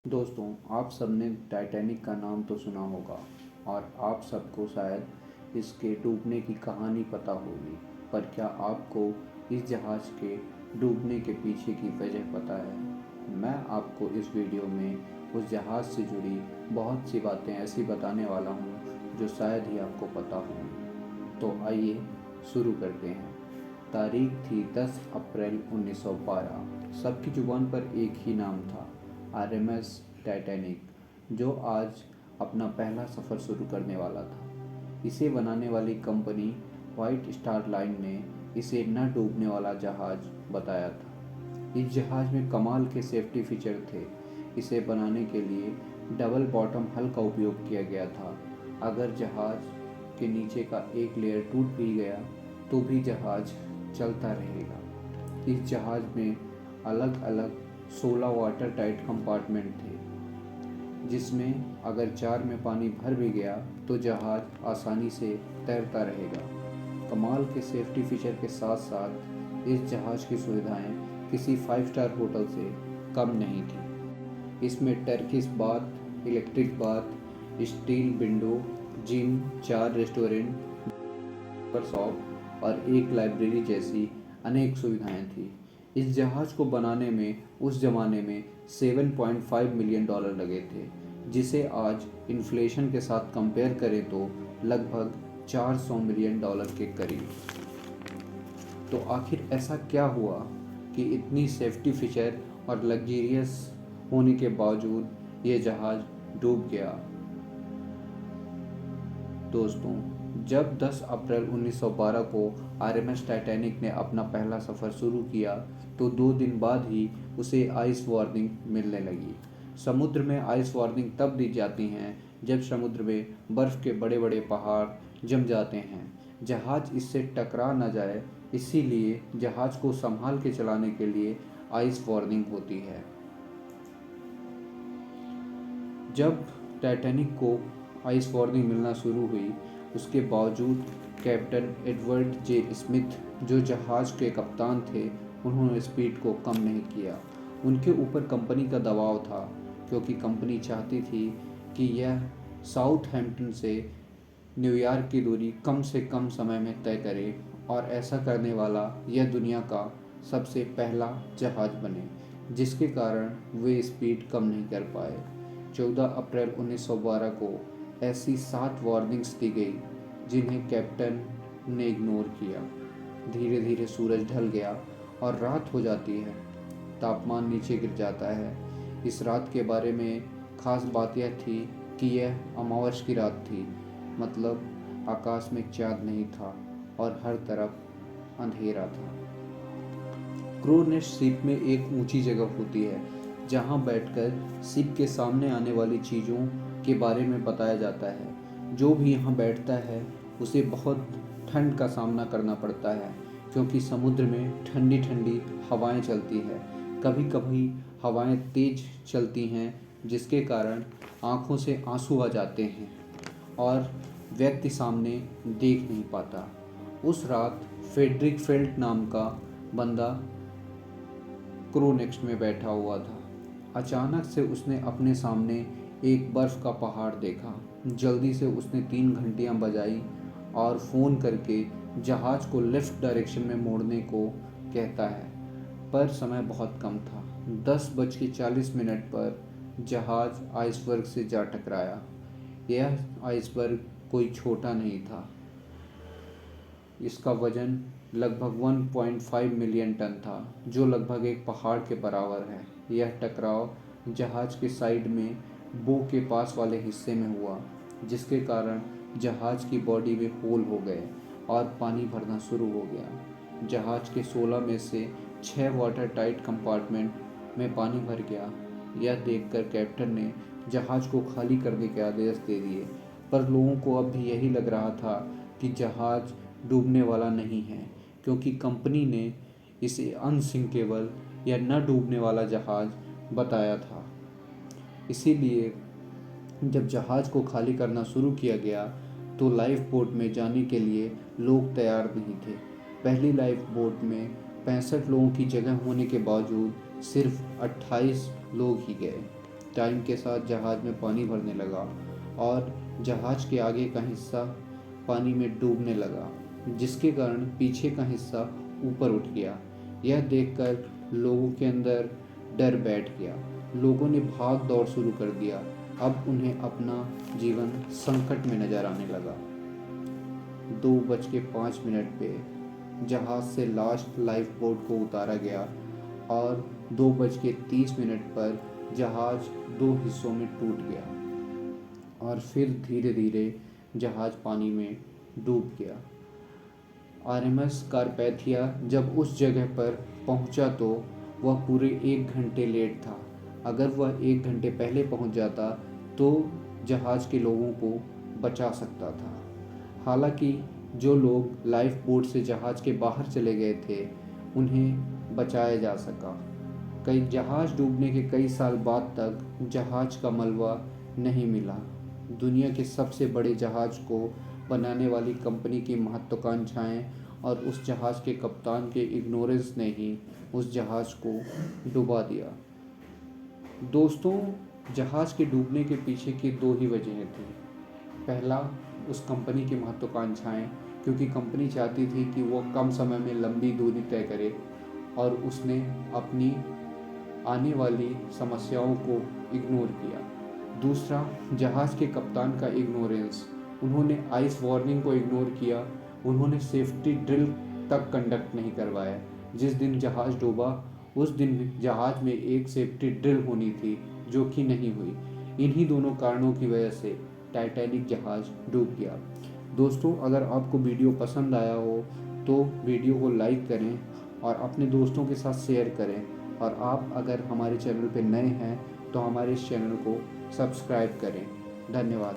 दोस्तों, आप सबने टाइटैनिक का नाम तो सुना होगा और आप सबको शायद इसके डूबने की कहानी पता होगी। पर क्या आपको इस जहाज़ के डूबने के पीछे की वजह पता है? मैं आपको इस वीडियो में उस जहाज़ से जुड़ी बहुत सी बातें ऐसी बताने वाला हूँ जो शायद ही आपको पता हों। तो आइए शुरू करते हैं। तारीख थी 10 अप्रैल 1912। सबकी ज़ुबान पर एक ही नाम था, आरएमएस टाइटैनिक, जो आज अपना पहला सफ़र शुरू करने वाला था। इसे बनाने वाली कंपनी वाइट स्टार लाइन ने इसे न डूबने वाला जहाज़ बताया था। इस जहाज़ में कमाल के सेफ्टी फीचर थे। इसे बनाने के लिए डबल बॉटम हल का उपयोग किया गया था। अगर जहाज़ के नीचे का एक लेयर टूट भी गया तो भी जहाज़ चलता रहेगा। इस जहाज़ में अलग अलग 16 वाटर टाइट कंपार्टमेंट थे, जिसमें अगर 4 में पानी भर भी गया तो जहाज़ आसानी से तैरता रहेगा। कमाल के सेफ्टी फीचर के साथ साथ इस जहाज़ की सुविधाएं किसी 5 स्टार होटल से कम नहीं थी। इसमें Turkish bath, electric bath, steel window, gym, 4 restaurant, shop और एक लाइब्रेरी जैसी अनेक सुविधाएं थी। इस जहाज़ को बनाने में उस ज़माने में $7.5 मिलियन लगे थे, जिसे आज इन्फ्लेशन के साथ कंपेयर करें तो लगभग $400 मिलियन के करीब। तो आखिर ऐसा क्या हुआ कि इतनी सेफ्टी फीचर और लग्जरियस होने के बावजूद ये जहाज़ डूब गया? दोस्तों, जब 10 अप्रैल 1912 को आरएमएस टाइटैनिक ने अपना पहला सफ़र शुरू किया तो 2 दिन बाद ही उसे आइस वार्निंग मिलने लगी। समुद्र में आइस वार्निंग तब दी जाती हैं जब समुद्र में बर्फ़ के बड़े बड़े पहाड़ जम जाते हैं। जहाज़ इससे टकरा न जाए, इसीलिए जहाज़ को संभाल के चलाने के लिए आइस वार्निंग होती है। जब टाइटैनिक को आइस वार्निंग मिलना शुरू हुई, उसके बावजूद कैप्टन एडवर्ड जे स्मिथ, जो जहाज़ के कप्तान थे, उन्होंने स्पीड को कम नहीं किया। उनके ऊपर कंपनी का दबाव था, क्योंकि कंपनी चाहती थी कि यह साउथहैम्पटन से न्यूयॉर्क की दूरी कम से कम समय में तय करे और ऐसा करने वाला यह दुनिया का सबसे पहला जहाज़ बने, जिसके कारण वे स्पीड कम नहीं कर पाए। 14 अप्रैल 1912 को ऐसी 7 वार्निंग्स दी गई जिन्हें कैप्टन ने इग्नोर किया। धीरे धीरे सूरज ढल गया और रात हो जाती है। तापमान नीचे गिर जाता है। इस रात के बारे में खास बात यह थी कि यह अमावस की रात थी, मतलब आकाश में चाँद नहीं था और हर तरफ अंधेरा था। क्रू नेस्ट शिप में एक ऊंची जगह होती है जहां बैठकर शिप के सामने आने वाली चीज़ों के बारे में बताया जाता है। जो भी यहाँ बैठता है उसे बहुत ठंड का सामना करना पड़ता है, क्योंकि समुद्र में ठंडी ठंडी हवाएं चलती है। कभी कभी हवाएं तेज चलती हैं, जिसके कारण आँखों से आंसू आ जाते हैं और व्यक्ति सामने देख नहीं पाता। उस रात फेडरिक फेल्ट नाम का बंदा क्रू नेक्स्ट में बैठा हुआ था। अचानक से उसने अपने सामने एक बर्फ़ का पहाड़ देखा। जल्दी से उसने 3 घंटियाँ बजाई और फ़ोन करके जहाज़ को लेफ़्ट डायरेक्शन में मोड़ने को कहता है, पर समय बहुत कम था। 10:40 पर जहाज़ आइसबर्ग से जा टकराया। यह आइसबर्ग कोई छोटा नहीं था। इसका वजन लगभग 1.5 मिलियन टन था, जो लगभग एक पहाड़ के बराबर है। यह टकराव जहाज़ के साइड में बो के पास वाले हिस्से में हुआ, जिसके कारण जहाज़ की बॉडी में होल हो गए और पानी भरना शुरू हो गया। जहाज़ के 16 में से 6 वाटर टाइट कंपार्टमेंट में पानी भर गया। यह देखकर कैप्टन ने जहाज़ को खाली करने के आदेश दे दिए, पर लोगों को अब भी यही लग रहा था कि जहाज़ डूबने वाला नहीं है, क्योंकि कंपनी ने इसे अनसिंकेबल या न डूबने वाला जहाज़ बताया था। इसीलिए जब जहाज़ को खाली करना शुरू किया गया तो लाइफ बोट में जाने के लिए लोग तैयार नहीं थे। पहली लाइफ बोट में 65 लोगों की जगह होने के बावजूद सिर्फ 28 लोग ही गए। टाइम के साथ जहाज़ में पानी भरने लगा और जहाज़ के आगे का हिस्सा पानी में डूबने लगा, जिसके कारण पीछे का हिस्सा ऊपर उठ गया। यह देखकर लोगों के अंदर डर बैठ गया। लोगों ने भाग दौड़ शुरू कर दिया। अब उन्हें अपना जीवन संकट में नजर आने लगा। 2:05 पे जहाज से लास्ट लाइफ बोट को उतारा गया और 2:30 पर जहाज 2 हिस्सों में टूट गया और फिर धीरे धीरे जहाज पानी में डूब गया। आरएमएस कारपैथिया जब उस जगह पर पहुंचा तो वह पूरे 1 घंटे लेट था। अगर वह 1 घंटे पहले पहुंच जाता तो जहाज के लोगों को बचा सकता था। हालांकि जो लोग लाइफ बोट से जहाज के बाहर चले गए थे उन्हें बचाया जा सका। कई जहाज डूबने के कई साल बाद तक जहाज का मलबा नहीं मिला। दुनिया के सबसे बड़े जहाज को बनाने वाली कंपनी की महत्वाकांक्षाएं और उस जहाज के कप्तान के इग्नोरेंस ने ही उस जहाज को डुबा दिया। दोस्तों, जहाज के डूबने के पीछे की 2 ही वजहें थी। पहला, उस कंपनी की महत्वाकांक्षाएं, क्योंकि कंपनी चाहती थी कि वो कम समय में लंबी दूरी तय करे और उसने अपनी आने वाली समस्याओं को इग्नोर किया। दूसरा, जहाज के कप्तान का इग्नोरेंस। उन्होंने आइस वार्निंग को इग्नोर किया। उन्होंने सेफ्टी ड्रिल तक कंडक्ट नहीं करवाया। जिस दिन जहाज डूबा उस दिन जहाज में एक सेफ्टी ड्रिल होनी थी, जो कि नहीं हुई। इन्हीं दोनों कारणों की वजह से टाइटैनिक जहाज डूब गया। दोस्तों, अगर आपको वीडियो पसंद आया हो तो वीडियो को लाइक करें और अपने दोस्तों के साथ शेयर करें। और आप अगर हमारे चैनल पर नए हैं तो हमारे इस चैनल को सब्सक्राइब करें। धन्यवाद।